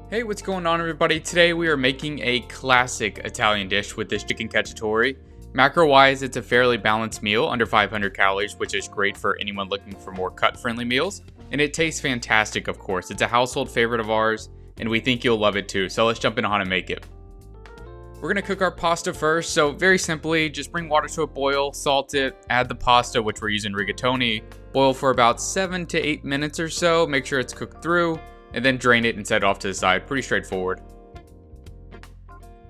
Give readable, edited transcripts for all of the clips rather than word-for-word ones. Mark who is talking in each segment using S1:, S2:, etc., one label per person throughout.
S1: Hey, what's going on everybody? Today we are making a classic Italian dish with this chicken cacciatore. Macro-wise, it's a fairly balanced meal, under 500 calories, which is great for anyone looking for more cut-friendly meals. And it tastes fantastic, of course. It's a household favorite of ours, and we think you'll love it too. So let's jump into how to make it. We're gonna cook our pasta first, so very simply, just bring water to a boil, salt it, add the pasta, which we're using rigatoni, boil for about 7 to 8 minutes or so, make sure it's cooked through, and then drain it and set it off to the side. Pretty straightforward.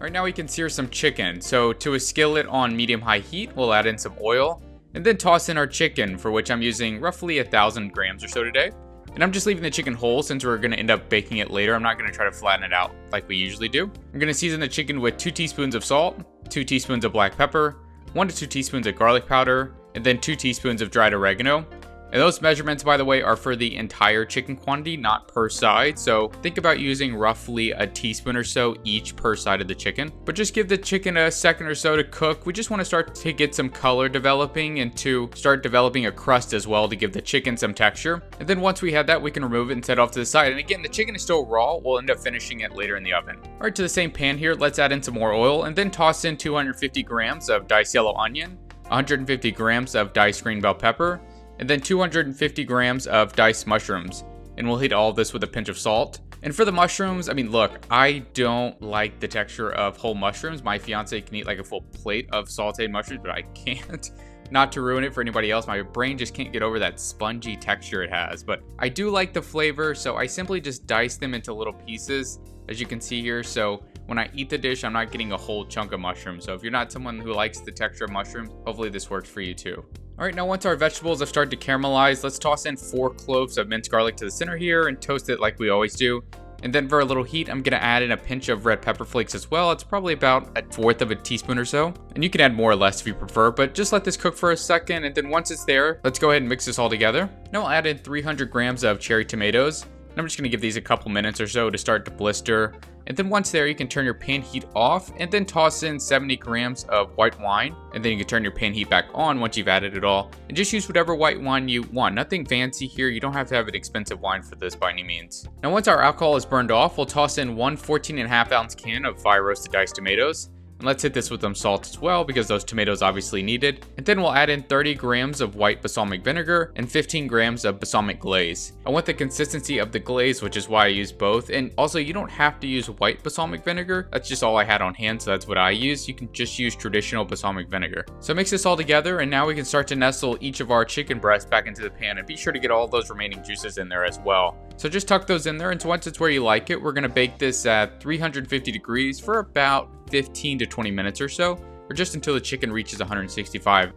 S1: Right now we can sear some chicken. So to a skillet on medium-high heat, we'll add in some oil and then toss in our chicken, for which I'm using roughly 1,000 grams or so today. And I'm just leaving the chicken whole since we're going to end up baking it later. I'm not going to try to flatten it out like we usually do. I'm going to season the chicken with 2 teaspoons of salt, 2 teaspoons of black pepper, 1 to 2 teaspoons of garlic powder, and then 2 teaspoons of dried oregano. And those measurements, by the way, are for the entire chicken quantity, not per side. So think about using roughly a teaspoon or so each per side of the chicken. But just give the chicken a second or so to cook. We just want to start to get some color developing and to start developing a crust as well to give the chicken some texture. And then once we have that, we can remove it and set it off to the side. And again, the chicken is still raw. We'll end up finishing it later in the oven. All right, to the same pan here, let's add in some more oil and then toss in 250 grams of diced yellow onion, 150 grams of diced green bell pepper, and then 250 grams of diced mushrooms. And we'll heat all of this with a pinch of salt. And for the mushrooms, I mean, look, I don't like the texture of whole mushrooms. My fiance can eat like a full plate of sauteed mushrooms, but I can't. Not to ruin it for anybody else, my brain just can't get over that spongy texture it has. But I do like the flavor, so I simply just dice them into little pieces, as you can see here. So when I eat the dish, I'm not getting a whole chunk of mushrooms. So if you're not someone who likes the texture of mushrooms, hopefully this works for you too. All right, now once our vegetables have started to caramelize, let's toss in 4 cloves of minced garlic to the center here and toast it like we always do. And then for a little heat, I'm gonna add in a pinch of red pepper flakes as well. It's probably about 1/4 of a teaspoon or so. And you can add more or less if you prefer, but just let this cook for a second. And then once it's there, let's go ahead and mix this all together. Now I'll add in 300 grams of cherry tomatoes. And I'm just gonna give these a couple minutes or so to start to blister. And then once there, you can turn your pan heat off and then toss in 70 grams of white wine. And then you can turn your pan heat back on once you've added it all. And just use whatever white wine you want. Nothing fancy here. You don't have to have an expensive wine for this by any means. Now once our alcohol is burned off, we'll toss in 1 14.5 ounce can of fire roasted diced tomatoes. And let's hit this with some salt as well because those tomatoes obviously need it. And then we'll add in 30 grams of white balsamic vinegar and 15 grams of balsamic glaze. I want the consistency of the glaze, which is why I use both. And also, you don't have to use white balsamic vinegar. That's just all I had on hand, so that's what I use. You can just use traditional balsamic vinegar. So mix this all together, and now we can start to nestle each of our chicken breasts back into the pan. And be sure to get all those remaining juices in there as well. So just tuck those in there, and once it's where you like it, we're gonna bake this at 350 degrees for about 15 to 20 minutes or so, or just until the chicken reaches 165.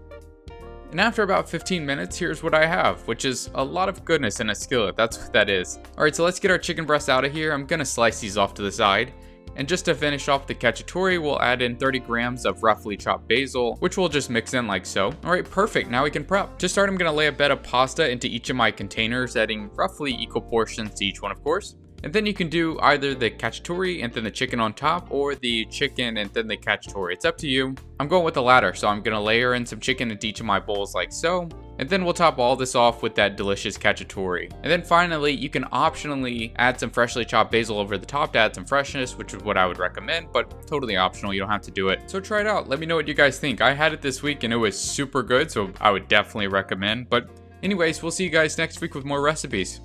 S1: And after about 15 minutes, here's what I have, which is a lot of goodness in a skillet. That's what that is. All right, so let's get our chicken breasts out of here. I'm gonna slice these off to the side. And just to finish off the cacciatore, we'll add in 30 grams of roughly chopped basil, which we'll just mix in like so. All right, perfect. Now we can prep. To start, I'm gonna lay a bed of pasta into each of my containers, adding roughly equal portions to each one, of course. And then you can do either the cacciatore and then the chicken on top, or the chicken and then the cacciatore. It's up to you. I'm going with the latter, so I'm gonna layer in some chicken into each of my bowls like so. And then we'll top all this off with that delicious cacciatore. And then finally, you can optionally add some freshly chopped basil over the top to add some freshness, which is what I would recommend, but totally optional. You don't have to do it. So try it out. Let me know what you guys think. I had it this week and it was super good, so I would definitely recommend. But anyways, we'll see you guys next week with more recipes.